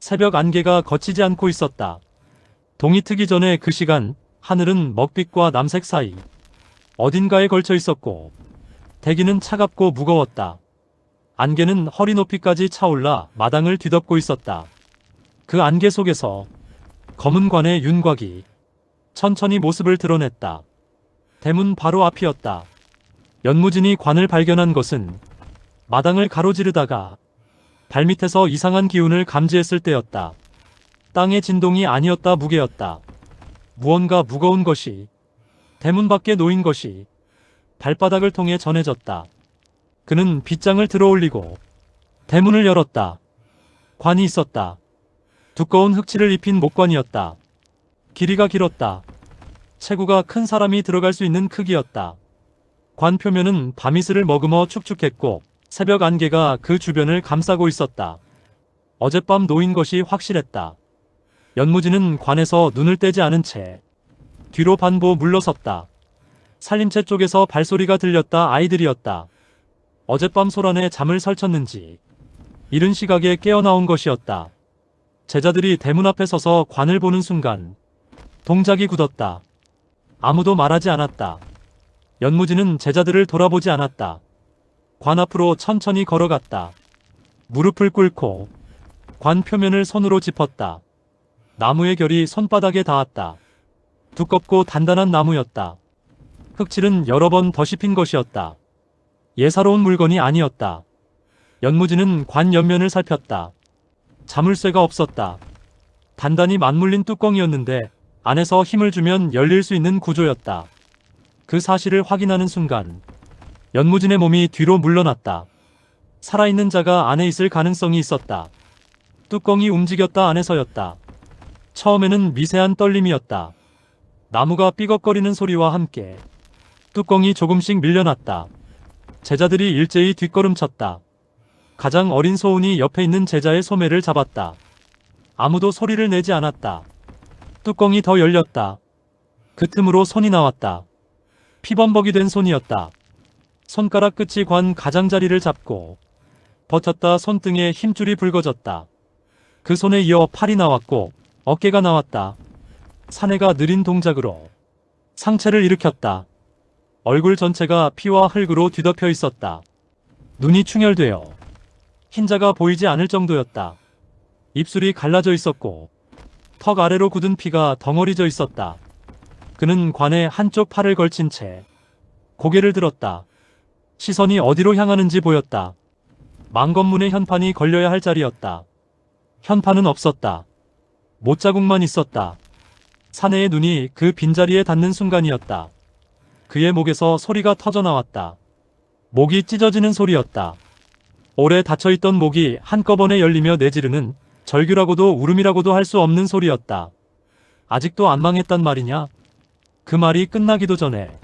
새벽 안개가 걷히지 않고 있었다. 동이 트기 전에 그 시간, 하늘은 먹빛과 남색 사이 어딘가에 걸쳐 있었고 대기는 차갑고 무거웠다. 안개는 허리 높이까지 차올라 마당을 뒤덮고 있었다. 그 안개 속에서 검은 관의 윤곽이 천천히 모습을 드러냈다. 대문 바로 앞이었다. 연무진이 관을 발견한 것은 마당을 가로지르다가 발밑에서 이상한 기운을 감지했을 때였다. 땅의 진동이 아니었다. 무게였다. 무언가 무거운 것이 대문 밖에 놓인 것이 발바닥을 통해 전해졌다. 그는 빗장을 들어올리고 대문을 열었다. 관이 있었다. 두꺼운 흑칠을 입힌 목관이었다. 길이가 길었다. 체구가 큰 사람이 들어갈 수 있는 크기였다. 관 표면은 밤이슬을 머금어 축축했고 새벽 안개가 그 주변을 감싸고 있었다. 어젯밤 놓인 것이 확실했다. 연무진은 관에서 눈을 떼지 않은 채 뒤로 반보 물러섰다. 살림채 쪽에서 발소리가 들렸다. 아이들이었다. 어젯밤 소란에 잠을 설쳤는지 이른 시각에 깨어나온 것이었다. 제자들이 대문 앞에 서서 관을 보는 순간 동작이 굳었다. 아무도 말하지 않았다. 연무진은 제자들을 돌아보지 않았다. 관 앞으로 천천히 걸어갔다. 무릎을 꿇고 관 표면을 손으로 짚었다. 나무의 결이 손바닥에 닿았다. 두껍고 단단한 나무였다. 흑칠은 여러 번 더 씹힌 것이었다. 예사로운 물건이 아니었다. 연무진은 관 옆면을 살폈다. 자물쇠가 없었다. 단단히 맞물린 뚜껑이었는데 안에서 힘을 주면 열릴 수 있는 구조였다. 그 사실을 확인하는 순간 연무진의 몸이 뒤로 물러났다. 살아있는 자가 안에 있을 가능성이 있었다. 뚜껑이 움직였다. 안에서였다. 처음에는 미세한 떨림이었다. 나무가 삐걱거리는 소리와 함께 뚜껑이 조금씩 밀려났다. 제자들이 일제히 뒷걸음쳤다. 가장 어린 소운이 옆에 있는 제자의 소매를 잡았다. 아무도 소리를 내지 않았다. 뚜껑이 더 열렸다. 그 틈으로 손이 나왔다. 피범벅이 된 손이었다. 손가락 끝이 관 가장자리를 잡고 버텼다. 손등에 힘줄이 붉어졌다. 그 손에 이어 팔이 나왔고 어깨가 나왔다. 사내가 느린 동작으로 상체를 일으켰다. 얼굴 전체가 피와 흙으로 뒤덮여 있었다. 눈이 충혈되어 흰자가 보이지 않을 정도였다. 입술이 갈라져 있었고 턱 아래로 굳은 피가 덩어리져 있었다. 그는 관에 한쪽 팔을 걸친 채 고개를 들었다. 시선이 어디로 향하는지 보였다. 망건문에 현판이 걸려야 할 자리였다. 현판은 없었다. 못자국만 있었다. 사내의 눈이 그 빈자리에 닿는 순간이었다. 그의 목에서 소리가 터져나왔다. 목이 찢어지는 소리였다. 오래 닫혀있던 목이 한꺼번에 열리며 내지르는 절규라고도 울음이라고도 할 수 없는 소리였다. 아직도 안 망했단 말이냐? 그 말이 끝나기도 전에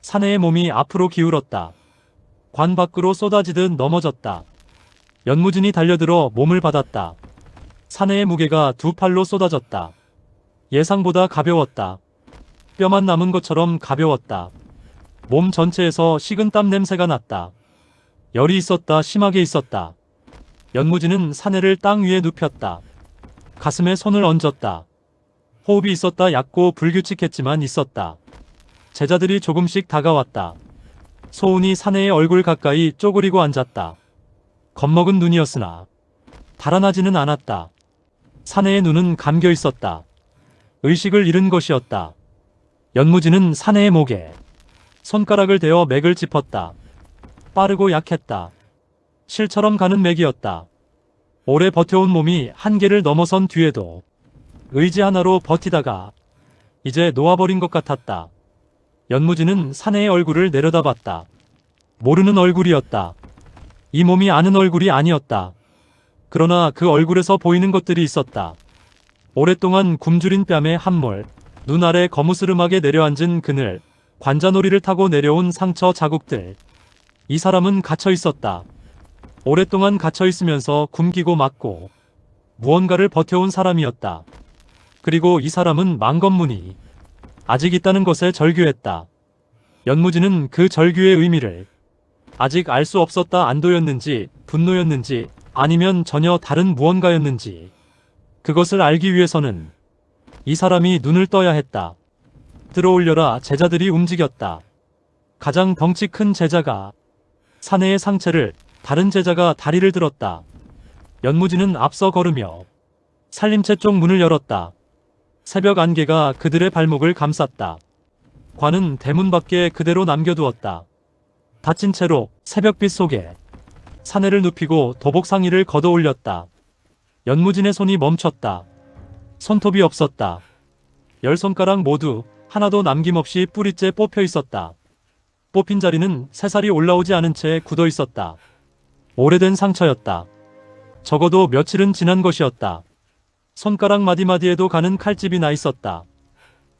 사내의 몸이 앞으로 기울었다. 관 밖으로 쏟아지듯 넘어졌다. 연무진이 달려들어 몸을 받았다. 사내의 무게가 두 팔로 쏟아졌다. 예상보다 가벼웠다. 뼈만 남은 것처럼 가벼웠다. 몸 전체에서 식은 땀 냄새가 났다. 열이 있었다. 심하게 있었다. 연무진은 사내를 땅 위에 눕혔다. 가슴에 손을 얹었다. 호흡이 있었다. 얕고 불규칙했지만 있었다. 제자들이 조금씩 다가왔다. 소운이 사내의 얼굴 가까이 쪼그리고 앉았다. 겁먹은 눈이었으나 달아나지는 않았다. 사내의 눈은 감겨 있었다. 의식을 잃은 것이었다. 연무진은 사내의 목에 손가락을 대어 맥을 짚었다. 빠르고 약했다. 실처럼 가는 맥이었다. 오래 버텨온 몸이 한계를 넘어선 뒤에도 의지 하나로 버티다가 이제 놓아버린 것 같았다. 연무진은 사내의 얼굴을 내려다봤다. 모르는 얼굴이었다. 이 몸이 아는 얼굴이 아니었다. 그러나 그 얼굴에서 보이는 것들이 있었다. 오랫동안 굶주린 뺨의 함몰, 눈 아래 거무스름하게 내려앉은 그늘, 관자놀이를 타고 내려온 상처 자국들. 이 사람은 갇혀 있었다. 오랫동안 갇혀 있으면서 굶기고 맞고 무언가를 버텨온 사람이었다. 그리고 이 사람은 망건문이 아직 있다는 것에 절규했다. 연무진은 그 절규의 의미를 아직 알 수 없었다. 안도였는지 분노였는지 아니면 전혀 다른 무언가였는지 그것을 알기 위해서는 이 사람이 눈을 떠야 했다. 들어올려라. 제자들이 움직였다. 가장 덩치 큰 제자가 사내의 상체를, 다른 제자가 다리를 들었다. 연무지는 앞서 걸으며 살림채 쪽 문을 열었다. 새벽 안개가 그들의 발목을 감쌌다. 관은 대문 밖에 그대로 남겨두었다. 닫힌 채로 새벽빛 속에 사내를 눕히고 도복 상의를 걷어 올렸다. 연무진의 손이 멈췄다. 손톱이 없었다. 10손가락 모두 하나도 남김없이 뿌리째 뽑혀 있었다. 뽑힌 자리는 새살이 올라오지 않은 채 굳어 있었다. 오래된 상처였다. 적어도 며칠은 지난 것이었다. 손가락 마디마디에도 가는 칼집이 나 있었다.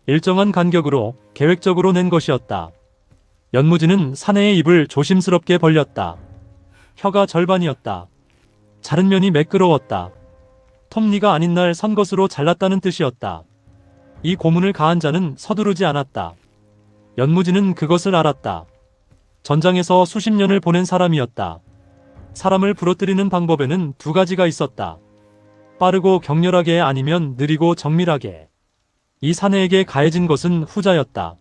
일정한 간격으로 계획적으로 낸 것이었다. 연무진은 사내의 입을 조심스럽게 벌렸다. 혀가 절반이었다. 자른 면이 매끄러웠다. 톱니가 아닌 날 선 것으로 잘랐다는 뜻이었다. 이 고문을 가한 자는 서두르지 않았다. 연무진은 그것을 알았다. 전장에서 수십 년을 보낸 사람이었다. 사람을 부러뜨리는 방법에는 두 가지가 있었다. 빠르고 격렬하게, 아니면 느리고 정밀하게. 이 사내에게 가해진 것은 후자였다.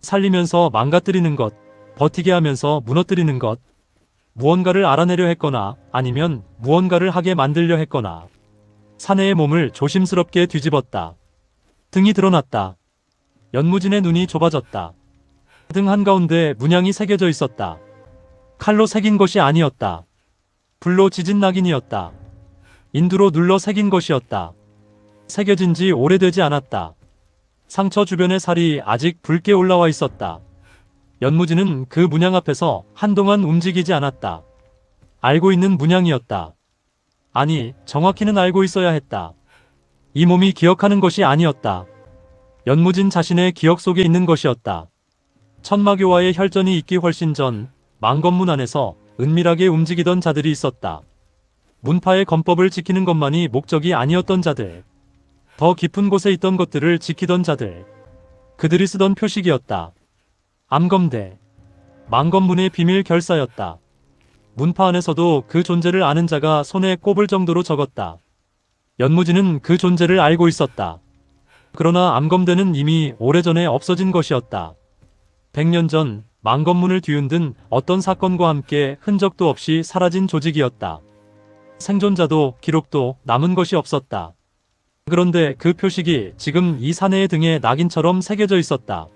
살리면서 망가뜨리는 것, 버티게 하면서 무너뜨리는 것. 무언가를 알아내려 했거나 아니면 무언가를 하게 만들려 했거나. 사내의 몸을 조심스럽게 뒤집었다. 등이 드러났다. 연무진의 눈이 좁아졌다. 등 한가운데 문양이 새겨져 있었다. 칼로 새긴 것이 아니었다. 불로 지진 낙인이었다. 인두로 눌러 새긴 것이었다. 새겨진 지 오래되지 않았다. 상처 주변의 살이 아직 붉게 올라와 있었다. 연무진은 그 문양 앞에서 한동안 움직이지 않았다. 알고 있는 문양이었다. 아니, 정확히는 알고 있어야 했다. 이 몸이 기억하는 것이 아니었다. 연무진 자신의 기억 속에 있는 것이었다. 천마교와의 혈전이 있기 훨씬 전 망건문 안에서 은밀하게 움직이던 자들이 있었다. 문파의 검법을 지키는 것만이 목적이 아니었던 자들. 더 깊은 곳에 있던 것들을 지키던 자들. 그들이 쓰던 표식이었다. 암검대. 망건문의 비밀 결사였다. 문파 안에서도 그 존재를 아는 자가 손에 꼽을 정도로 적었다. 연무진은 그 존재를 알고 있었다. 그러나 암검대는 이미 오래전에 없어진 것이었다. 100년 전 망건문을 뒤흔든 어떤 사건과 함께 흔적도 없이 사라진 조직이었다. 생존자도 기록도 남은 것이 없었다. 그런데 그 표식이 지금 이 사내의 등에 낙인처럼 새겨져 있었다.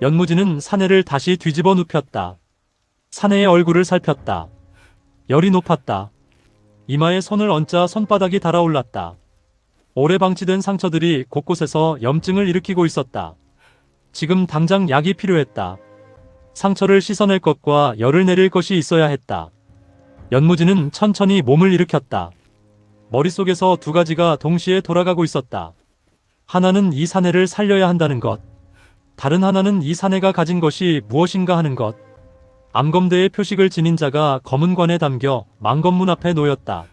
연무진은 사내를 다시 뒤집어 눕혔다. 사내의 얼굴을 살폈다. 열이 높았다. 이마에 손을 얹자 손바닥이 달아올랐다. 오래 방치된 상처들이 곳곳에서 염증을 일으키고 있었다. 지금 당장 약이 필요했다. 상처를 씻어낼 것과 열을 내릴 것이 있어야 했다. 연무진은 천천히 몸을 일으켰다. 머릿속에서 두 가지가 동시에 돌아가고 있었다. 하나는 이 사내를 살려야 한다는 것. 다른 하나는 이 사내가 가진 것이 무엇인가 하는 것. 암검대의 표식을 지닌 자가 검은 관에 담겨 망검문 앞에 놓였다.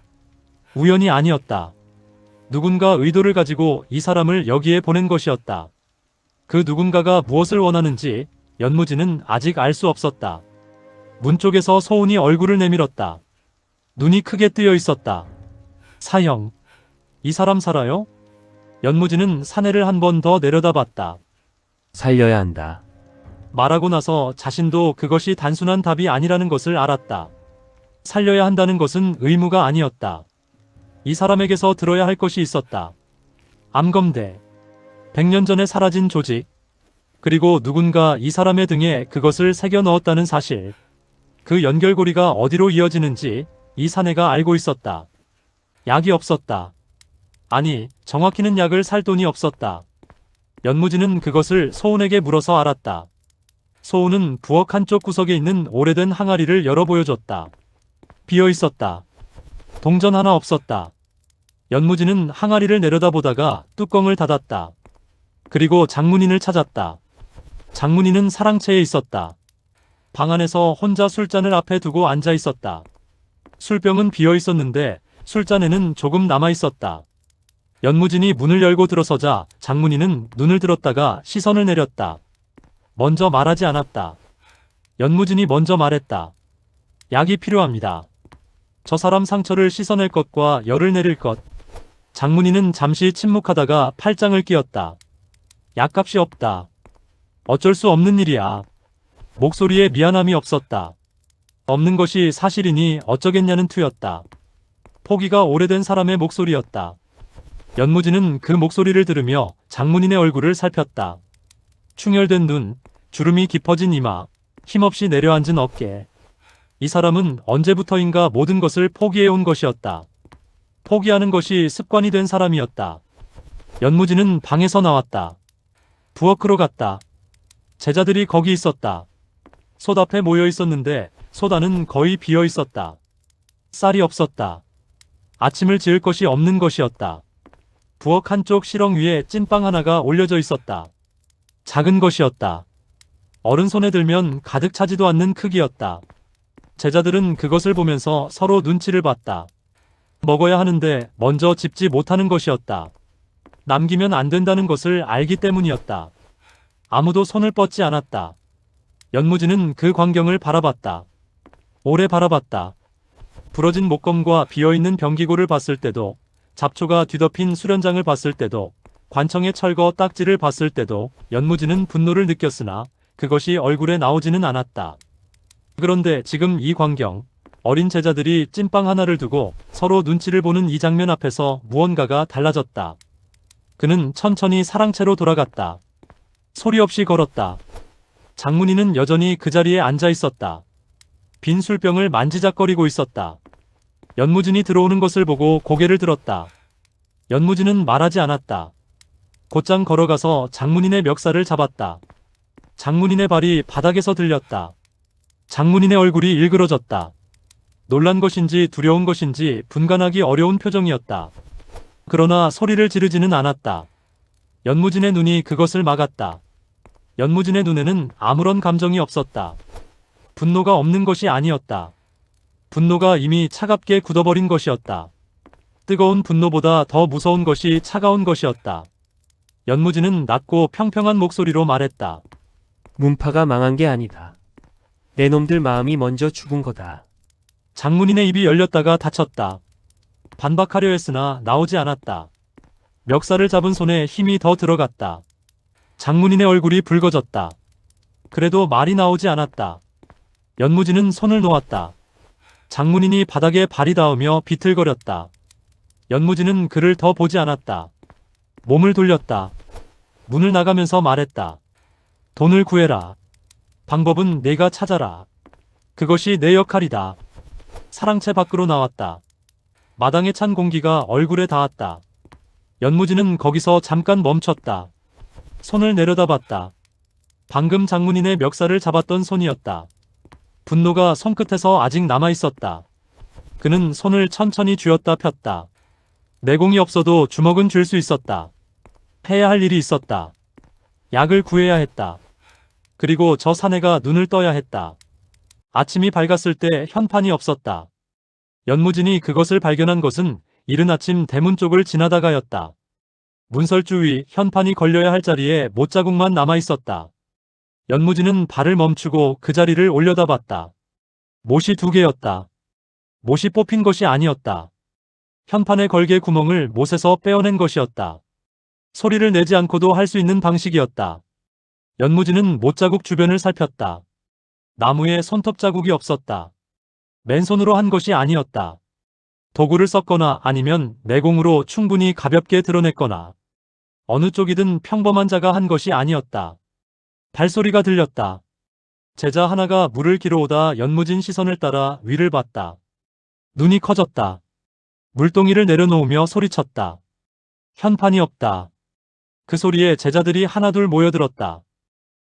우연이 아니었다. 누군가 의도를 가지고 이 사람을 여기에 보낸 것이었다. 그 누군가가 무엇을 원하는지 연무진은 아직 알 수 없었다. 문 쪽에서 소운이 얼굴을 내밀었다. 눈이 크게 뜨여 있었다. 사형. 이 사람 살아요? 연무진은 사내를 한 번 더 내려다봤다. 살려야 한다. 말하고 나서 자신도 그것이 단순한 답이 아니라는 것을 알았다. 살려야 한다는 것은 의무가 아니었다. 이 사람에게서 들어야 할 것이 있었다. 암검대. 100년 전에 사라진 조직. 그리고 누군가 이 사람의 등에 그것을 새겨 넣었다는 사실. 그 연결고리가 어디로 이어지는지 이 사내가 알고 있었다. 약이 없었다. 아니, 정확히는 약을 살 돈이 없었다. 연무진은 그것을 소운에게 물어서 알았다. 소운은 부엌 한쪽 구석에 있는 오래된 항아리를 열어 보여줬다. 비어 있었다. 동전 하나 없었다. 연무진은 항아리를 내려다보다가 뚜껑을 닫았다. 그리고 장문인을 찾았다. 장문인은 사랑채에 있었다. 방 안에서 혼자 술잔을 앞에 두고 앉아 있었다. 술병은 비어 있었는데 술잔에는 조금 남아 있었다. 연무진이 문을 열고 들어서자 장문인은 눈을 들었다가 시선을 내렸다. 먼저 말하지 않았다. 연무진이 먼저 말했다. 약이 필요합니다. 저 사람 상처를 씻어낼 것과 열을 내릴 것. 장문희는 잠시 침묵하다가 팔짱을 끼었다. 약값이 없다. 어쩔 수 없는 일이야. 목소리에 미안함이 없었다. 없는 것이 사실이니 어쩌겠냐는 투였다. 포기가 오래된 사람의 목소리였다. 연무진은 그 목소리를 들으며 장문인의 얼굴을 살폈다. 충혈된 눈, 주름이 깊어진 이마, 힘없이 내려앉은 어깨. 이 사람은 언제부터인가 모든 것을 포기해온 것이었다. 포기하는 것이 습관이 된 사람이었다. 연무진은 방에서 나왔다. 부엌으로 갔다. 제자들이 거기 있었다. 솥 앞에 모여 있었는데 솥 안은 거의 비어 있었다. 쌀이 없었다. 아침을 지을 것이 없는 것이었다. 부엌 한쪽 시렁 위에 찐빵 하나가 올려져 있었다. 작은 것이었다. 어른 손에 들면 가득 차지도 않는 크기였다. 제자들은 그것을 보면서 서로 눈치를 봤다. 먹어야 하는데 먼저 집지 못하는 것이었다. 남기면 안 된다는 것을 알기 때문이었다. 아무도 손을 뻗지 않았다. 연무진은 그 광경을 바라봤다. 오래 바라봤다. 부러진 목검과 비어있는 병기고를 봤을 때도, 잡초가 뒤덮인 수련장을 봤을 때도, 관청의 철거 딱지를 봤을 때도 연무진은 분노를 느꼈으나 그것이 얼굴에 나오지는 않았다. 그런데 지금 이 광경, 어린 제자들이 찐빵 하나를 두고 서로 눈치를 보는 이 장면 앞에서 무언가가 달라졌다. 그는 천천히 사랑채로 돌아갔다. 소리 없이 걸었다. 장문희는 여전히 그 자리에 앉아 있었다. 빈 술병을 만지작거리고 있었다. 연무진이 들어오는 것을 보고 고개를 들었다. 연무진은 말하지 않았다. 곧장 걸어가서 장문인의 멱살을 잡았다. 장문인의 발이 바닥에서 들렸다. 장문인의 얼굴이 일그러졌다. 놀란 것인지 두려운 것인지 분간하기 어려운 표정이었다. 그러나 소리를 지르지는 않았다. 연무진의 눈이 그것을 막았다. 연무진의 눈에는 아무런 감정이 없었다. 분노가 없는 것이 아니었다. 분노가 이미 차갑게 굳어버린 것이었다. 뜨거운 분노보다 더 무서운 것이 차가운 것이었다. 연무진은 낮고 평평한 목소리로 말했다. 문파가 망한 게 아니다. 내 놈들 마음이 먼저 죽은 거다. 장문인의 입이 열렸다가 닫혔다. 반박하려 했으나 나오지 않았다. 멱살을 잡은 손에 힘이 더 들어갔다. 장문인의 얼굴이 붉어졌다. 그래도 말이 나오지 않았다. 연무진은 손을 놓았다. 장문인이 바닥에 발이 닿으며 비틀거렸다. 연무진은 그를 더 보지 않았다. 몸을 돌렸다. 문을 나가면서 말했다. 돈을 구해라. 방법은 내가 찾아라. 그것이 내 역할이다. 사랑채 밖으로 나왔다. 마당에 찬 공기가 얼굴에 닿았다. 연무진은 거기서 잠깐 멈췄다. 손을 내려다봤다. 방금 장문인의 멱살을 잡았던 손이었다. 분노가 손끝에서 아직 남아있었다. 그는 손을 천천히 쥐었다 폈다. 내공이 없어도 주먹은 쥘 수 있었다. 해야 할 일이 있었다. 약을 구해야 했다. 그리고 저 사내가 눈을 떠야 했다. 아침이 밝았을 때 현판이 없었다. 연무진이 그것을 발견한 것은 이른 아침 대문 쪽을 지나다가였다. 문설주 위 현판이 걸려야 할 자리에 못자국만 남아있었다. 연무진은 발을 멈추고 그 자리를 올려다봤다. 못이 2개였다. 못이 뽑힌 것이 아니었다. 현판에 걸개 구멍을 못에서 빼어낸 것이었다. 소리를 내지 않고도 할 수 있는 방식이었다. 연무진은 못자국 주변을 살폈다. 나무에 손톱 자국이 없었다. 맨손으로 한 것이 아니었다. 도구를 썼거나 아니면 내공으로 충분히 가볍게 드러냈거나 어느 쪽이든 평범한 자가 한 것이 아니었다. 발소리가 들렸다. 제자 하나가 물을 길어오다 연무진 시선을 따라 위를 봤다. 눈이 커졌다. 물동이를 내려놓으며 소리쳤다. 현판이 없다. 그 소리에 제자들이 하나둘 모여들었다.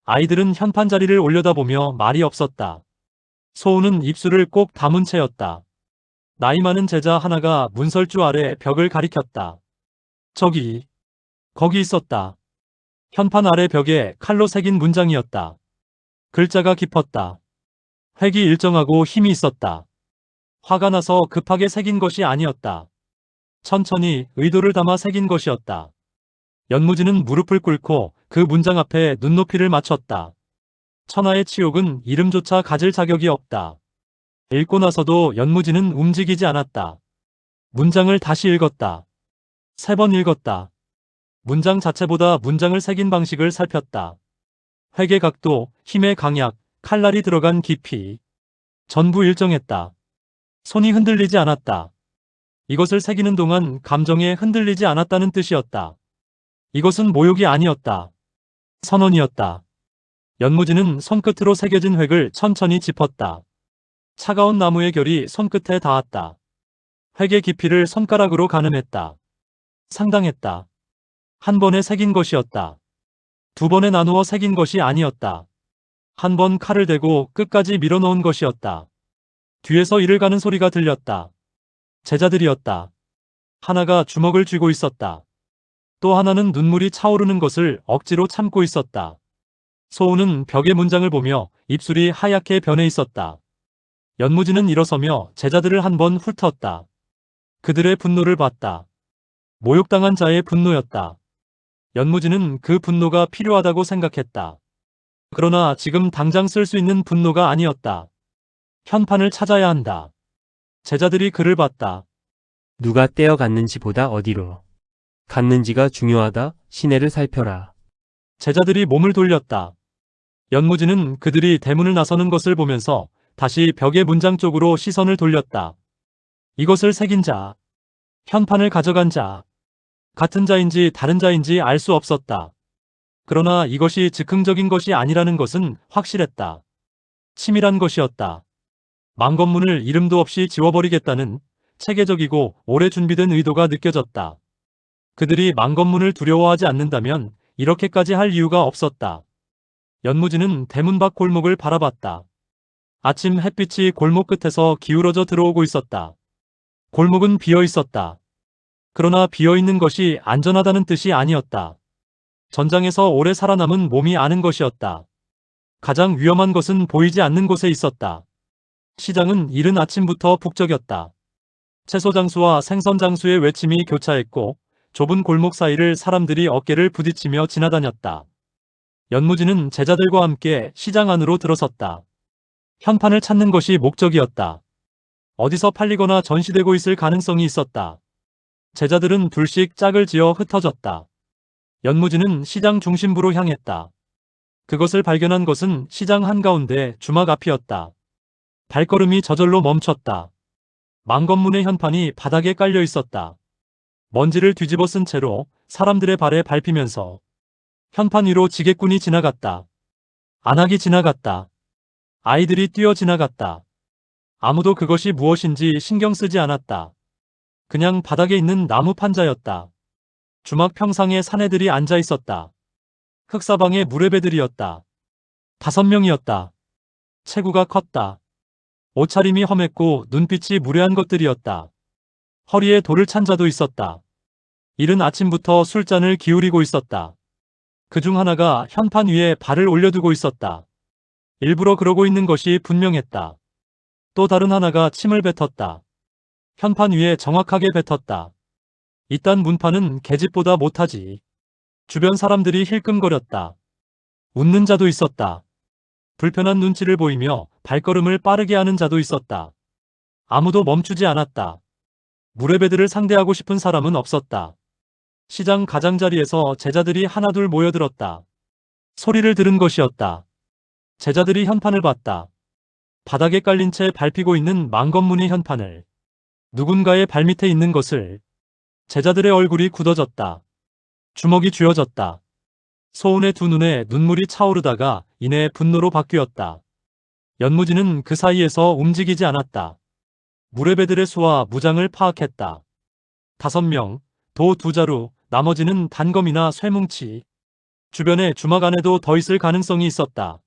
아이들은 현판 자리를 올려다보며 말이 없었다. 소우는 입술을 꼭 다문 채였다. 나이 많은 제자 하나가 문설주 아래 벽을 가리켰다. 저기, 거기 있었다. 현판 아래 벽에 칼로 새긴 문장이었다. 글자가 깊었다. 획이 일정하고 힘이 있었다. 화가 나서 급하게 새긴 것이 아니었다. 천천히 의도를 담아 새긴 것이었다. 연무진은 무릎을 꿇고 그 문장 앞에 눈높이를 맞췄다. 천하의 치욕은 이름조차 가질 자격이 없다. 읽고 나서도 연무진은 움직이지 않았다. 문장을 다시 읽었다. 3번 읽었다. 문장 자체보다 문장을 새긴 방식을 살폈다. 획의 각도, 힘의 강약, 칼날이 들어간 깊이. 전부 일정했다. 손이 흔들리지 않았다. 이것을 새기는 동안 감정에 흔들리지 않았다는 뜻이었다. 이것은 모욕이 아니었다. 선언이었다. 연무지는 손끝으로 새겨진 획을 천천히 짚었다. 차가운 나무의 결이 손끝에 닿았다. 획의 깊이를 손가락으로 가늠했다. 상당했다. 한 번에 새긴 것이었다. 두 번에 나누어 새긴 것이 아니었다. 한 번 칼을 대고 끝까지 밀어넣은 것이었다. 뒤에서 이를 가는 소리가 들렸다. 제자들이었다. 하나가 주먹을 쥐고 있었다. 또 하나는 눈물이 차오르는 것을 억지로 참고 있었다. 소우는 벽의 문장을 보며 입술이 하얗게 변해 있었다. 연무지는 일어서며 제자들을 한 번 훑었다. 그들의 분노를 봤다. 모욕당한 자의 분노였다. 연무지는 그 분노가 필요하다고 생각했다. 그러나 지금 당장 쓸 수 있는 분노가 아니었다. 현판을 찾아야 한다. 제자들이 그를 봤다. 누가 떼어갔는지보다 어디로 갔는지가 중요하다. 시내를 살펴라. 제자들이 몸을 돌렸다. 연무지는 그들이 대문을 나서는 것을 보면서 다시 벽의 문장 쪽으로 시선을 돌렸다. 이것을 새긴 자, 현판을 가져간 자, 같은 자인지 다른 자인지 알 수 없었다. 그러나 이것이 즉흥적인 것이 아니라는 것은 확실했다. 치밀한 것이었다. 망건문을 이름도 없이 지워버리겠다는 체계적이고 오래 준비된 의도가 느껴졌다. 그들이 망건문을 두려워하지 않는다면 이렇게까지 할 이유가 없었다. 연무지는 대문 밖 골목을 바라봤다. 아침 햇빛이 골목 끝에서 기울어져 들어오고 있었다. 골목은 비어 있었다. 그러나 비어 있는 것이 안전하다는 뜻이 아니었다. 전장에서 오래 살아남은 몸이 아는 것이었다. 가장 위험한 것은 보이지 않는 곳에 있었다. 시장은 이른 아침부터 북적였다. 채소 장수와 생선 장수의 외침이 교차했고 좁은 골목 사이를 사람들이 어깨를 부딪히며 지나다녔다. 연무지는 제자들과 함께 시장 안으로 들어섰다. 현판을 찾는 것이 목적이었다. 어디서 팔리거나 전시되고 있을 가능성이 있었다. 제자들은 둘씩 짝을 지어 흩어졌다. 연무지는 시장 중심부로 향했다. 그것을 발견한 것은 시장 한가운데 주막 앞이었다. 발걸음이 저절로 멈췄다. 망건문의 현판이 바닥에 깔려 있었다. 먼지를 뒤집어 쓴 채로 사람들의 발에 밟히면서 현판 위로 지게꾼이 지나갔다. 안악이 지나갔다. 아이들이 뛰어 지나갔다. 아무도 그것이 무엇인지 신경 쓰지 않았다. 그냥 바닥에 있는 나무 판자였다. 주막 평상에 사내들이 앉아 있었다. 흑사방에 무례배들이었다. 5명이었다. 체구가 컸다. 옷차림이 험했고 눈빛이 무례한 것들이었다. 허리에 돌을 찬 자도 있었다. 이른 아침부터 술잔을 기울이고 있었다. 그중 하나가 현판 위에 발을 올려두고 있었다. 일부러 그러고 있는 것이 분명했다. 또 다른 하나가 침을 뱉었다. 현판 위에 정확하게 뱉었다. 이딴 문판은 계집보다 못하지. 주변 사람들이 힐끔거렸다. 웃는 자도 있었다. 불편한 눈치를 보이며 발걸음을 빠르게 하는 자도 있었다. 아무도 멈추지 않았다. 무례배들을 상대하고 싶은 사람은 없었다. 시장 가장자리에서 제자들이 하나둘 모여들었다. 소리를 들은 것이었다. 제자들이 현판을 봤다. 바닥에 깔린 채 밟히고 있는 망건문의 현판을, 누군가의 발밑에 있는 것을. 제자들의 얼굴이 굳어졌다. 주먹이 쥐어졌다. 소운의 두 눈에 눈물이 차오르다가 이내 분노로 바뀌었다. 연무지는 그 사이에서 움직이지 않았다. 무례배들의 수와 무장을 파악했다. 5명, 도 2자루, 나머지는 단검이나 쇠뭉치. 주변에 주막 안에도 더 있을 가능성이 있었다.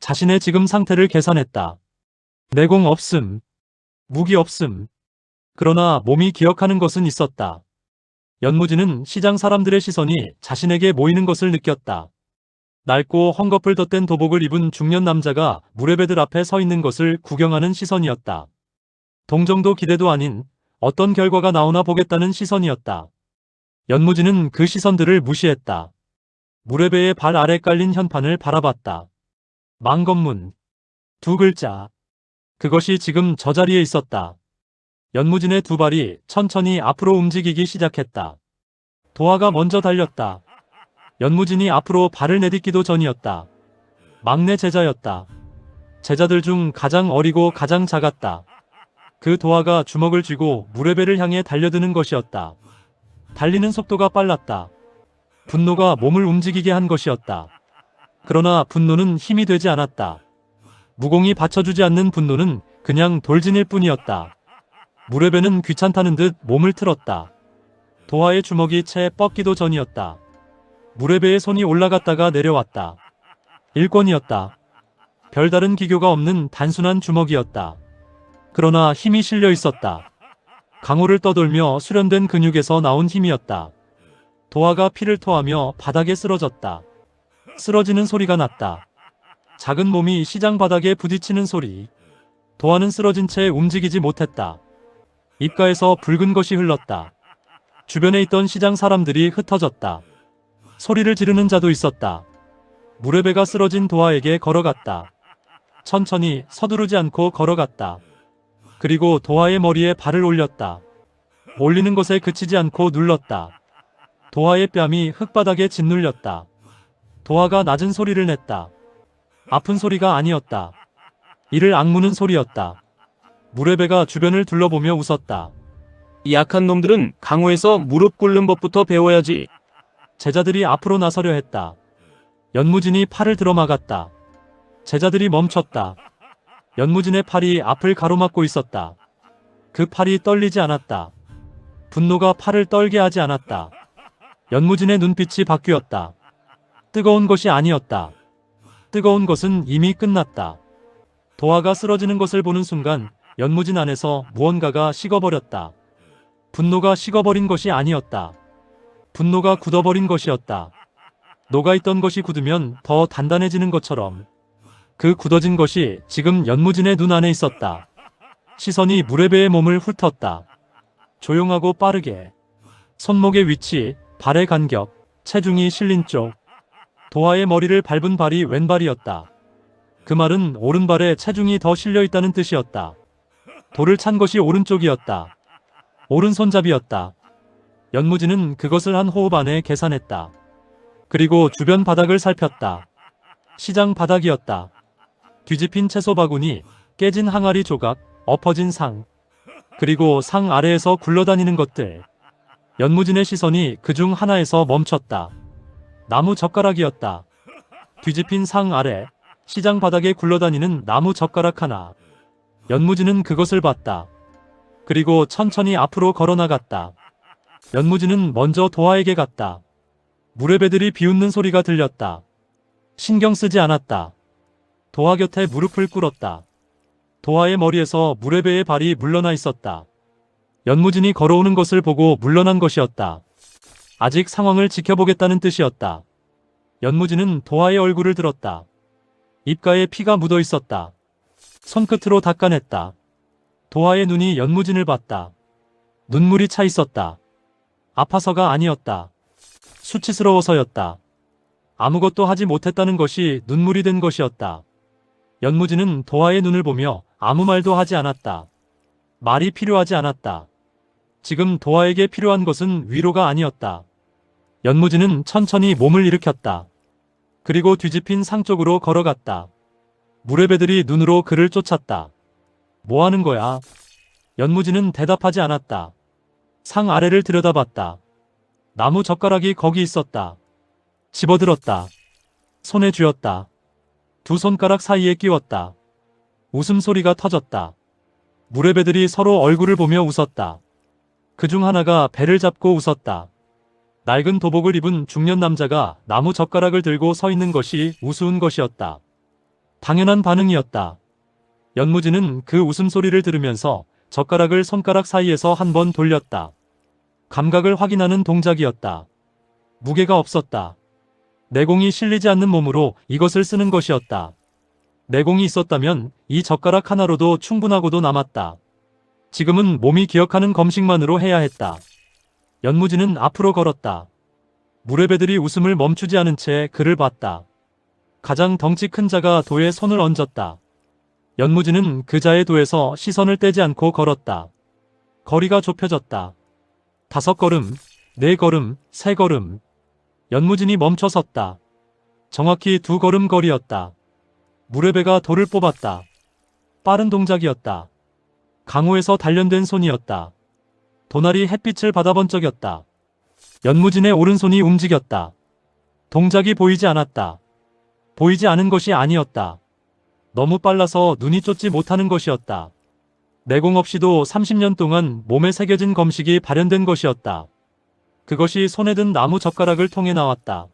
자신의 지금 상태를 계산했다. 내공 없음. 무기 없음. 그러나 몸이 기억하는 것은 있었다. 연무지는 시장 사람들의 시선이 자신에게 모이는 것을 느꼈다. 낡고 헝겊을 덧댄 도복을 입은 중년 남자가 무례배들 앞에 서 있는 것을 구경하는 시선이었다. 동정도 기대도 아닌 어떤 결과가 나오나 보겠다는 시선이었다. 연무지는 그 시선들을 무시했다. 무례배의 발 아래 깔린 현판을 바라봤다. 망건문. 2글자. 그것이 지금 저 자리에 있었다. 연무진의 두 발이 천천히 앞으로 움직이기 시작했다. 도화가 먼저 달렸다. 연무진이 앞으로 발을 내딛기도 전이었다. 막내 제자였다. 제자들 중 가장 어리고 가장 작았다. 그 도화가 주먹을 쥐고 무레배를 향해 달려드는 것이었다. 달리는 속도가 빨랐다. 분노가 몸을 움직이게 한 것이었다. 그러나 분노는 힘이 되지 않았다. 무공이 받쳐주지 않는 분노는 그냥 돌진일 뿐이었다. 무레배는 귀찮다는 듯 몸을 틀었다. 도화의 주먹이 채 뻗기도 전이었다. 무레배의 손이 올라갔다가 내려왔다. 일권이었다. 별다른 기교가 없는 단순한 주먹이었다. 그러나 힘이 실려 있었다. 강호를 떠돌며 수련된 근육에서 나온 힘이었다. 도화가 피를 토하며 바닥에 쓰러졌다. 쓰러지는 소리가 났다. 작은 몸이 시장 바닥에 부딪히는 소리. 도화는 쓰러진 채 움직이지 못했다. 입가에서 붉은 것이 흘렀다. 주변에 있던 시장 사람들이 흩어졌다. 소리를 지르는 자도 있었다. 무레배가 쓰러진 도화에게 걸어갔다. 천천히 서두르지 않고 걸어갔다. 그리고 도화의 머리에 발을 올렸다. 올리는 것에 그치지 않고 눌렀다. 도화의 뺨이 흙바닥에 짓눌렸다. 도화가 낮은 소리를 냈다. 아픈 소리가 아니었다. 이를 악무는 소리였다. 무레배가 주변을 둘러보며 웃었다. 이 약한 놈들은 강호에서 무릎 꿇는 법부터 배워야지. 제자들이 앞으로 나서려 했다. 연무진이 팔을 들어막았다. 제자들이 멈췄다. 연무진의 팔이 앞을 가로막고 있었다. 그 팔이 떨리지 않았다. 분노가 팔을 떨게 하지 않았다. 연무진의 눈빛이 바뀌었다. 뜨거운 것이 아니었다. 뜨거운 것은 이미 끝났다. 도화가 쓰러지는 것을 보는 순간 연무진 안에서 무언가가 식어버렸다. 분노가 식어버린 것이 아니었다. 분노가 굳어버린 것이었다. 녹아있던 것이 굳으면 더 단단해지는 것처럼 그 굳어진 것이 지금 연무진의 눈 안에 있었다. 시선이 무레배의 몸을 훑었다. 조용하고 빠르게. 손목의 위치, 발의 간격, 체중이 실린 쪽. 도화의 머리를 밟은 발이 왼발이었다. 그 말은 오른발에 체중이 더 실려있다는 뜻이었다. 돌을 찬 것이 오른쪽이었다. 오른손잡이였다. 연무진은 그것을 한 호흡 안에 계산했다. 그리고 주변 바닥을 살폈다. 시장 바닥이었다. 뒤집힌 채소 바구니, 깨진 항아리 조각, 엎어진 상. 그리고 상 아래에서 굴러다니는 것들. 연무진의 시선이 그중 하나에서 멈췄다. 나무 젓가락이었다. 뒤집힌 상 아래, 시장 바닥에 굴러다니는 나무 젓가락 하나. 연무진은 그것을 봤다. 그리고 천천히 앞으로 걸어나갔다. 연무진은 먼저 도화에게 갔다. 무레배들이 비웃는 소리가 들렸다. 신경 쓰지 않았다. 도화 곁에 무릎을 꿇었다. 도화의 머리에서 무레배의 발이 물러나 있었다. 연무진이 걸어오는 것을 보고 물러난 것이었다. 아직 상황을 지켜보겠다는 뜻이었다. 연무진은 도화의 얼굴을 들었다. 입가에 피가 묻어 있었다. 손끝으로 닦아냈다. 도화의 눈이 연무진을 봤다. 눈물이 차 있었다. 아파서가 아니었다. 수치스러워서였다. 아무것도 하지 못했다는 것이 눈물이 된 것이었다. 연무진은 도화의 눈을 보며 아무 말도 하지 않았다. 말이 필요하지 않았다. 지금 도화에게 필요한 것은 위로가 아니었다. 연무진은 천천히 몸을 일으켰다. 그리고 뒤집힌 상 쪽으로 걸어갔다. 무레배들이 눈으로 그를 쫓았다. 뭐 하는 거야? 연무진은 대답하지 않았다. 상 아래를 들여다봤다. 나무 젓가락이 거기 있었다. 집어들었다. 손에 쥐었다. 두 손가락 사이에 끼웠다. 웃음소리가 터졌다. 무레배들이 서로 얼굴을 보며 웃었다. 그중 하나가 배를 잡고 웃었다. 낡은 도복을 입은 중년 남자가 나무 젓가락을 들고 서 있는 것이 우스운 것이었다. 당연한 반응이었다. 연무진은 그 웃음소리를 들으면서 젓가락을 손가락 사이에서 한 번 돌렸다. 감각을 확인하는 동작이었다. 무게가 없었다. 내공이 실리지 않는 몸으로 이것을 쓰는 것이었다. 내공이 있었다면 이 젓가락 하나로도 충분하고도 남았다. 지금은 몸이 기억하는 검식만으로 해야 했다. 연무진은 앞으로 걸었다. 무레배들이 웃음을 멈추지 않은 채 그를 봤다. 가장 덩치 큰 자가 도에 손을 얹었다. 연무진은 그 자의 도에서 시선을 떼지 않고 걸었다. 거리가 좁혀졌다. 5걸음, 4걸음, 3걸음. 연무진이 멈춰 섰다. 정확히 2걸음 거리였다. 무레배가 돌을 뽑았다. 빠른 동작이었다. 강호에서 단련된 손이었다. 도날이 햇빛을 받아 번쩍였다. 연무진의 오른손이 움직였다. 동작이 보이지 않았다. 보이지 않은 것이 아니었다. 너무 빨라서 눈이 쫓지 못하는 것이었다. 내공 없이도 30년 동안 몸에 새겨진 검식이 발현된 것이었다. 그것이 손에 든 나무 젓가락을 통해 나왔다.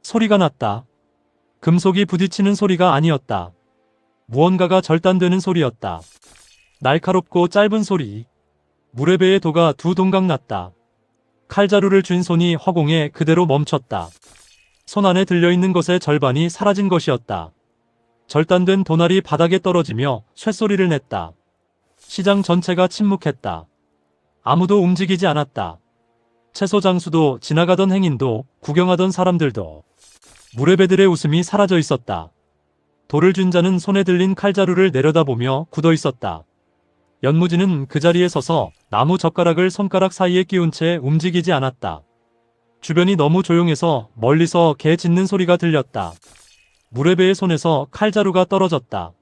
소리가 났다. 금속이 부딪히는 소리가 아니었다. 무언가가 절단되는 소리였다. 날카롭고 짧은 소리. 무레배의 도가 2동강 났다. 칼자루를 쥔 손이 허공에 그대로 멈췄다. 손 안에 들려있는 것의 절반이 사라진 것이었다. 절단된 도날이 바닥에 떨어지며 쇳소리를 냈다. 시장 전체가 침묵했다. 아무도 움직이지 않았다. 채소 장수도, 지나가던 행인도, 구경하던 사람들도. 무레배들의 웃음이 사라져 있었다. 돌을 쥔 자는 손에 들린 칼자루를 내려다보며 굳어 있었다. 연무진은 그 자리에 서서 나무 젓가락을 손가락 사이에 끼운 채 움직이지 않았다. 주변이 너무 조용해서 멀리서 개 짖는 소리가 들렸다. 무레배의 손에서 칼자루가 떨어졌다.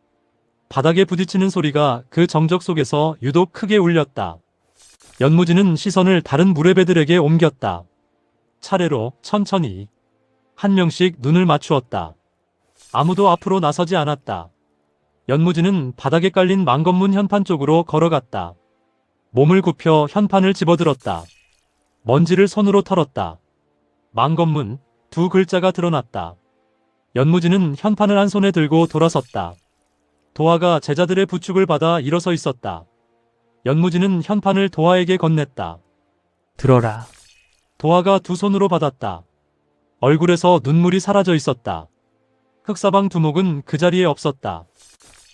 바닥에 부딪히는 소리가 그 정적 속에서 유독 크게 울렸다. 연무진은 시선을 다른 무레배들에게 옮겼다. 차례로 천천히 한 명씩 눈을 맞추었다. 아무도 앞으로 나서지 않았다. 연무진은 바닥에 깔린 망검문 현판 쪽으로 걸어갔다. 몸을 굽혀 현판을 집어들었다. 먼지를 손으로 털었다. 망검문 2글자가 드러났다. 연무진은 현판을 한 손에 들고 돌아섰다. 도화가 제자들의 부축을 받아 일어서 있었다. 연무진은 현판을 도화에게 건넸다. 들어라. 도화가 2손으로 받았다. 얼굴에서 눈물이 사라져 있었다. 흑사방 두목은 그 자리에 없었다.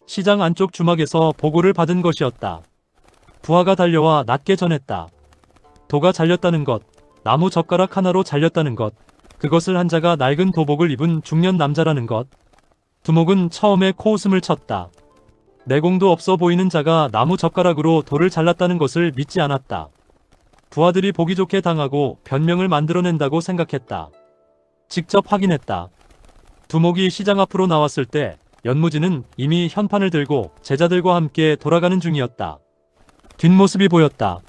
시장 안쪽 주막에서 보고를 받은 것이었다. 부하가 달려와 낮게 전했다. 도가 잘렸다는 것, 나무 젓가락 하나로 잘렸다는 것, 그것을 한 자가 낡은 도복을 입은 중년 남자라는 것. 두목은 처음에 코웃음을 쳤다. 내공도 없어 보이는 자가 나무 젓가락으로 돌을 잘랐다는 것을 믿지 않았다. 부하들이 보기 좋게 당하고 변명을 만들어낸다고 생각했다. 직접 확인했다. 두목이 시장 앞으로 나왔을 때 연무진은 이미 현판을 들고 제자들과 함께 돌아가는 중이었다. 뒷모습이 보였다.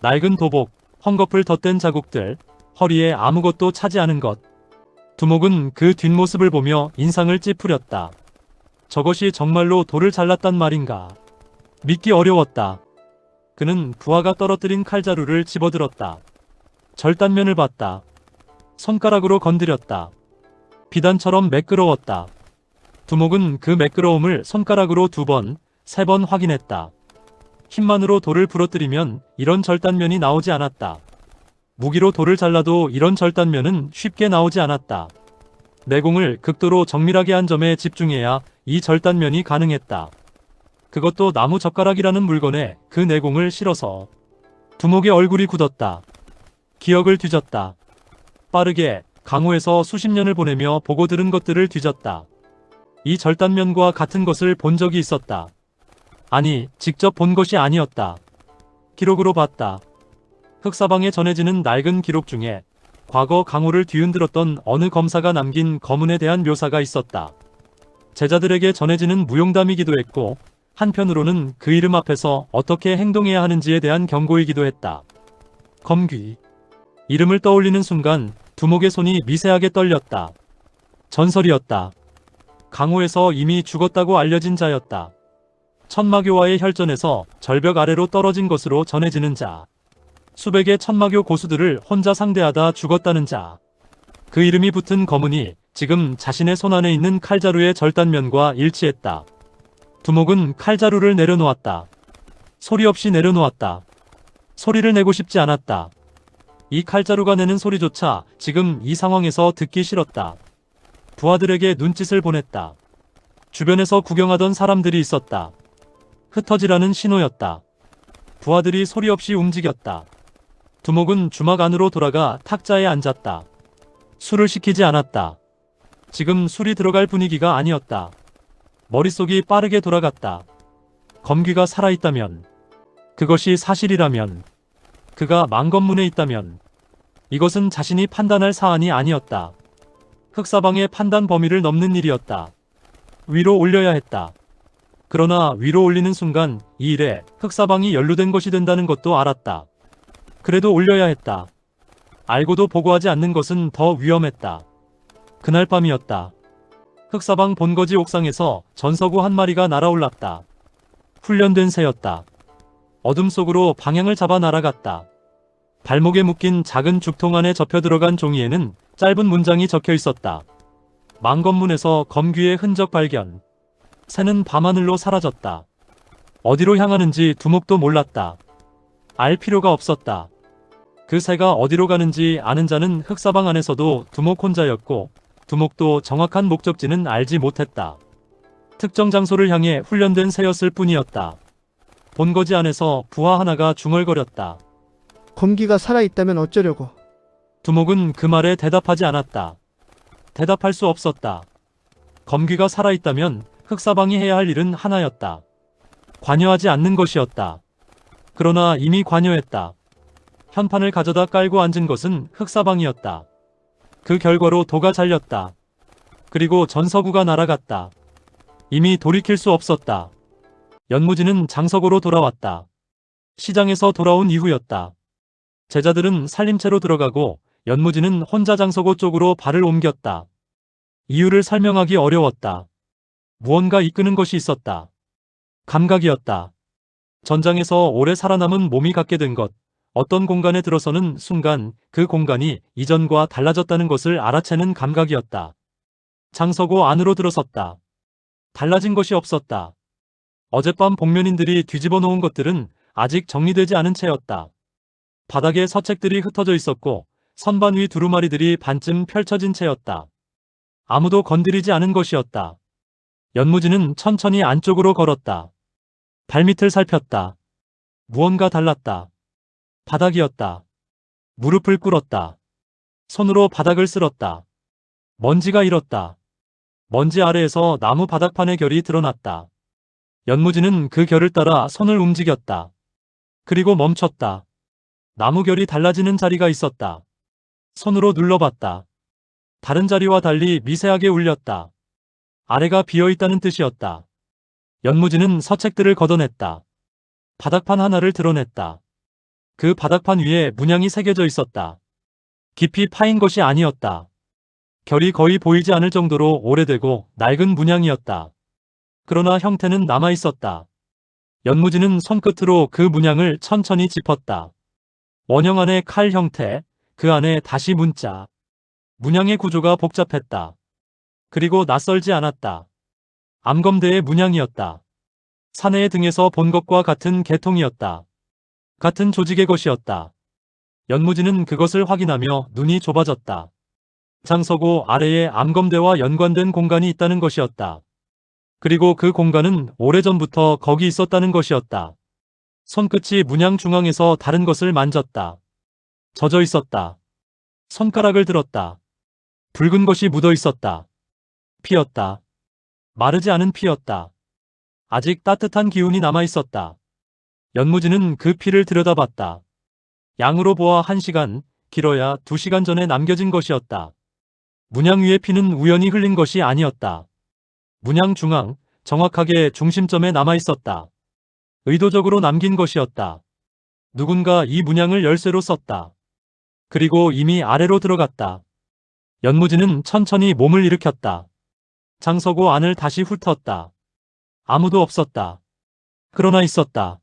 낡은 도복, 헝겊을 덧댄 자국들, 허리에 아무것도 차지 않은 것. 두목은 그 뒷모습을 보며 인상을 찌푸렸다. 저것이 정말로 돌을 잘랐단 말인가. 믿기 어려웠다. 그는 부하가 떨어뜨린 칼자루를 집어들었다. 절단면을 봤다. 손가락으로 건드렸다. 비단처럼 매끄러웠다. 두목은 그 매끄러움을 손가락으로 2번, 3번 확인했다. 힘만으로 돌을 부러뜨리면 이런 절단면이 나오지 않았다. 무기로 돌을 잘라도 이런 절단면은 쉽게 나오지 않았다. 내공을 극도로 정밀하게 한 점에 집중해야 이 절단면이 가능했다. 그것도 나무 젓가락이라는 물건에 그 내공을 실어서. 두목의 얼굴이 굳었다. 기억을 뒤졌다. 빠르게 강호에서 수십 년을 보내며 보고 들은 것들을 뒤졌다. 이 절단면과 같은 것을 본 적이 있었다. 아니, 직접 본 것이 아니었다. 기록으로 봤다. 흑사방에 전해지는 낡은 기록 중에 과거 강호를 뒤흔들었던 어느 검사가 남긴 검은에 대한 묘사가 있었다. 제자들에게 전해지는 무용담이기도 했고 한편으로는 그 이름 앞에서 어떻게 행동해야 하는지에 대한 경고이기도 했다. 검귀. 이름을 떠올리는 순간 두목의 손이 미세하게 떨렸다. 전설이었다. 강호에서 이미 죽었다고 알려진 자였다. 천마교와의 혈전에서 절벽 아래로 떨어진 것으로 전해지는 자. 수백의 천마교 고수들을 혼자 상대하다 죽었다는 자. 그 이름이 붙은 검은이 지금 자신의 손 안에 있는 칼자루의 절단면과 일치했다. 두목은 칼자루를 내려놓았다. 소리 없이 내려놓았다. 소리를 내고 싶지 않았다. 이 칼자루가 내는 소리조차 지금 이 상황에서 듣기 싫었다. 부하들에게 눈짓을 보냈다. 주변에서 구경하던 사람들이 있었다. 흩어지라는 신호였다. 부하들이 소리 없이 움직였다. 두목은 주막 안으로 돌아가 탁자에 앉았다. 술을 시키지 않았다. 지금 술이 들어갈 분위기가 아니었다. 머릿속이 빠르게 돌아갔다. 검귀가 살아있다면, 그것이 사실이라면, 그가 망검문에 있다면, 이것은 자신이 판단할 사안이 아니었다. 흑사방의 판단 범위를 넘는 일이었다. 위로 올려야 했다. 그러나 위로 올리는 순간 이 일에 흑사방이 연루된 것이 된다는 것도 알았다. 그래도 올려야 했다. 알고도 보고하지 않는 것은 더 위험했다. 그날 밤이었다. 흑사방 본거지 옥상에서 전서구 한 마리가 날아올랐다. 훈련된 새였다. 어둠 속으로 방향을 잡아 날아갔다. 발목에 묶인 작은 죽통 안에 접혀 들어간 종이에는 짧은 문장이 적혀 있었다. 망검문에서 검귀의 흔적 발견. 새는 밤하늘로 사라졌다. 어디로 향하는지 두목도 몰랐다. 알 필요가 없었다. 그 새가 어디로 가는지 아는 자는 흑사방 안에서도 두목 혼자였고 두목도 정확한 목적지는 알지 못했다. 특정 장소를 향해 훈련된 새였을 뿐이었다. 본거지 안에서 부하 하나가 중얼거렸다. 검기가 살아있다면 어쩌려고. 두목은 그 말에 대답하지 않았다. 대답할 수 없었다. 검귀가 살아있다면 흑사방이 해야 할 일은 하나였다. 관여하지 않는 것이었다. 그러나 이미 관여했다. 현판을 가져다 깔고 앉은 것은 흑사방이었다. 그 결과로 도가 잘렸다. 그리고 전서구가 날아갔다. 이미 돌이킬 수 없었다. 연무지는 장서고로 돌아왔다. 시장에서 돌아온 이후였다. 제자들은 살림채로 들어가고 연무지는 혼자 장서고 쪽으로 발을 옮겼다. 이유를 설명하기 어려웠다. 무언가 이끄는 것이 있었다. 감각이었다. 전장에서 오래 살아남은 몸이 갖게 된 것, 어떤 공간에 들어서는 순간 그 공간이 이전과 달라졌다는 것을 알아채는 감각이었다. 장서고 안으로 들어섰다. 달라진 것이 없었다. 어젯밤 복면인들이 뒤집어 놓은 것들은 아직 정리되지 않은 채였다. 바닥에 서책들이 흩어져 있었고 선반 위 두루마리들이 반쯤 펼쳐진 채였다. 아무도 건드리지 않은 것이었다. 연무지는 천천히 안쪽으로 걸었다. 발밑을 살폈다. 무언가 달랐다. 바닥이었다. 무릎을 꿇었다. 손으로 바닥을 쓸었다. 먼지가 일었다. 먼지 아래에서 나무 바닥판의 결이 드러났다. 연무지는 그 결을 따라 손을 움직였다. 그리고 멈췄다. 나무 결이 달라지는 자리가 있었다. 손으로 눌러봤다. 다른 자리와 달리 미세하게 울렸다. 아래가 비어있다는 뜻이었다. 연무지는 서책들을 걷어냈다. 바닥판 하나를 드러냈다. 그 바닥판 위에 문양이 새겨져 있었다. 깊이 파인 것이 아니었다. 결이 거의 보이지 않을 정도로 오래되고 낡은 문양이었다. 그러나 형태는 남아있었다. 연무지는 손끝으로 그 문양을 천천히 짚었다. 원형 안에 칼 형태, 그 안에 다시 문자. 문양의 구조가 복잡했다. 그리고 낯설지 않았다. 암검대의 문양이었다. 사내의 등에서 본 것과 같은 계통이었다. 같은 조직의 것이었다. 연무지는 그것을 확인하며 눈이 좁아졌다. 장서고 아래에 암검대와 연관된 공간이 있다는 것이었다. 그리고 그 공간은 오래전부터 거기 있었다는 것이었다. 손끝이 문양 중앙에서 다른 것을 만졌다. 젖어 있었다. 손가락을 들었다. 붉은 것이 묻어 있었다. 피였다. 마르지 않은 피였다. 아직 따뜻한 기운이 남아 있었다. 연무지는 그 피를 들여다봤다. 양으로 보아 1시간, 길어야 2시간 전에 남겨진 것이었다. 문양 위의 피는 우연히 흘린 것이 아니었다. 문양 중앙, 정확하게 중심점에 남아 있었다. 의도적으로 남긴 것이었다. 누군가 이 문양을 열쇠로 썼다. 그리고 이미 아래로 들어갔다. 연무지는 천천히 몸을 일으켰다. 장서고 안을 다시 훑었다. 아무도 없었다. 그러나 있었다.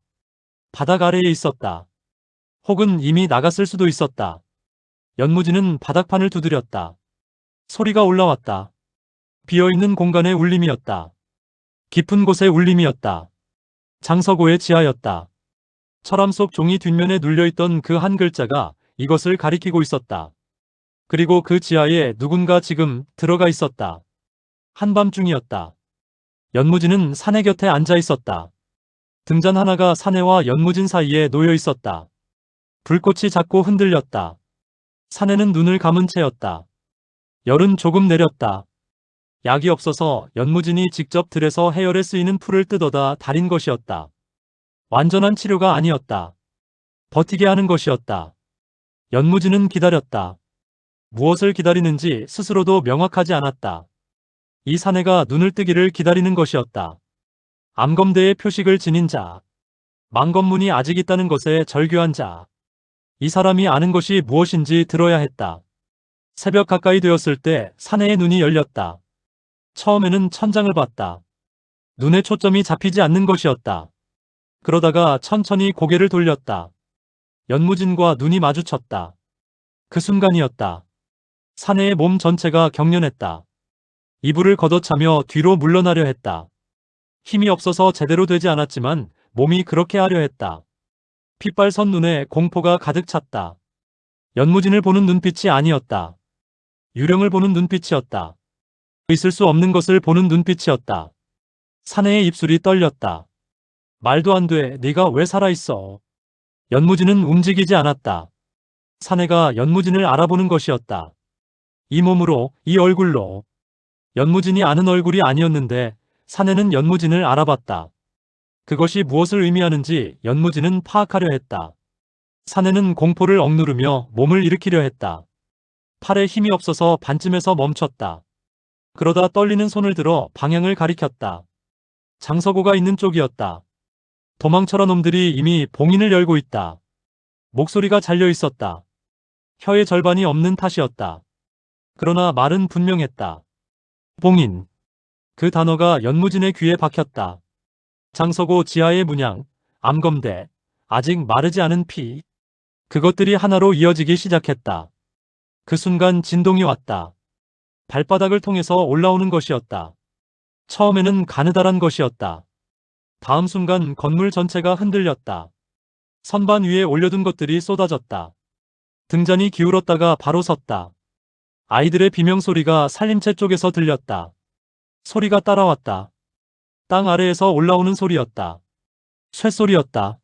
바닥 아래에 있었다. 혹은 이미 나갔을 수도 있었다. 연무지는 바닥판을 두드렸다. 소리가 올라왔다. 비어있는 공간의 울림이었다. 깊은 곳의 울림이었다. 장서고의 지하였다. 철암 속 종이 뒷면에 눌려있던 그 한 글자가 이것을 가리키고 있었다. 그리고 그 지하에 누군가 지금 들어가 있었다. 한밤중이었다. 연무지는 사내 곁에 앉아 있었다. 등잔 하나가 사내와 연무진 사이에 놓여 있었다. 불꽃이 작고 흔들렸다. 사내는 눈을 감은 채였다. 열은 조금 내렸다. 약이 없어서 연무진이 직접 들에서 해열에 쓰이는 풀을 뜯어다 달인 것이었다. 완전한 치료가 아니었다. 버티게 하는 것이었다. 연무지는 기다렸다. 무엇을 기다리는지 스스로도 명확하지 않았다. 이 사내가 눈을 뜨기를 기다리는 것이었다. 암검대의 표식을 지닌 자. 망검문이 아직 있다는 것에 절규한 자. 이 사람이 아는 것이 무엇인지 들어야 했다. 새벽 가까이 되었을 때 사내의 눈이 열렸다. 처음에는 천장을 봤다. 눈에 초점이 잡히지 않는 것이었다. 그러다가 천천히 고개를 돌렸다. 연무진과 눈이 마주쳤다. 그 순간이었다. 사내의 몸 전체가 경련했다. 이불을 걷어차며 뒤로 물러나려 했다. 힘이 없어서 제대로 되지 않았지만 몸이 그렇게 하려 했다. 핏발선 눈에 공포가 가득 찼다. 연무진을 보는 눈빛이 아니었다. 유령을 보는 눈빛이었다. 있을 수 없는 것을 보는 눈빛이었다. 사내의 입술이 떨렸다. 말도 안 돼, 네가 왜 살아있어? 연무진은 움직이지 않았다. 사내가 연무진을 알아보는 것이었다. 이 몸으로, 이 얼굴로. 연무진이 아는 얼굴이 아니었는데 사내는 연무진을 알아봤다. 그것이 무엇을 의미하는지 연무진은 파악하려 했다. 사내는 공포를 억누르며 몸을 일으키려 했다. 팔에 힘이 없어서 반쯤에서 멈췄다. 그러다 떨리는 손을 들어 방향을 가리켰다. 장서고가 있는 쪽이었다. 도망쳐라 놈들이 이미 봉인을 열고 있다. 목소리가 잘려 있었다. 혀의 절반이 없는 탓이었다. 그러나 말은 분명했다. 봉인. 그 단어가 연무진의 귀에 박혔다. 장서고 지하의 문양, 암검대, 아직 마르지 않은 피. 그것들이 하나로 이어지기 시작했다. 그 순간 진동이 왔다. 발바닥을 통해서 올라오는 것이었다. 처음에는 가느다란 것이었다. 다음 순간 건물 전체가 흔들렸다. 선반 위에 올려둔 것들이 쏟아졌다. 등잔이 기울었다가 바로 섰다. 아이들의 비명소리가 살림채 쪽에서 들렸다. 소리가 따라왔다. 땅 아래에서 올라오는 소리였다. 쇠소리였다.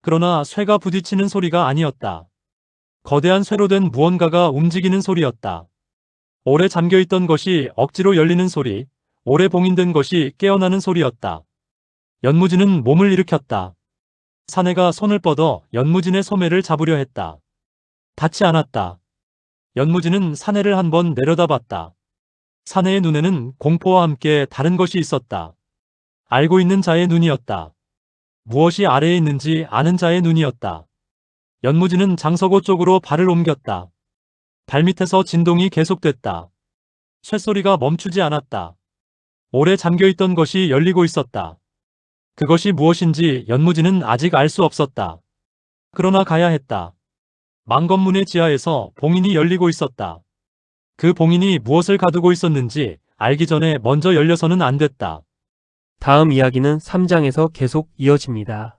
그러나 쇠가 부딪히는 소리가 아니었다. 거대한 쇠로 된 무언가가 움직이는 소리였다. 오래 잠겨있던 것이 억지로 열리는 소리, 오래 봉인된 것이 깨어나는 소리였다. 연무진은 몸을 일으켰다. 사내가 손을 뻗어 연무진의 소매를 잡으려 했다. 닿지 않았다. 연무진은 사내를 한번 내려다봤다. 사내의 눈에는 공포와 함께 다른 것이 있었다. 알고 있는 자의 눈이었다. 무엇이 아래에 있는지 아는 자의 눈이었다. 연무진은 장서고 쪽으로 발을 옮겼다. 발밑에서 진동이 계속됐다. 쇠소리가 멈추지 않았다. 오래 잠겨있던 것이 열리고 있었다. 그것이 무엇인지 연무진은 아직 알 수 없었다. 그러나 가야 했다. 망건문의 지하에서 봉인이 열리고 있었다. 그 봉인이 무엇을 가두고 있었는지 알기 전에 먼저 열려서는 안 됐다. 다음 이야기는 3장에서 계속 이어집니다.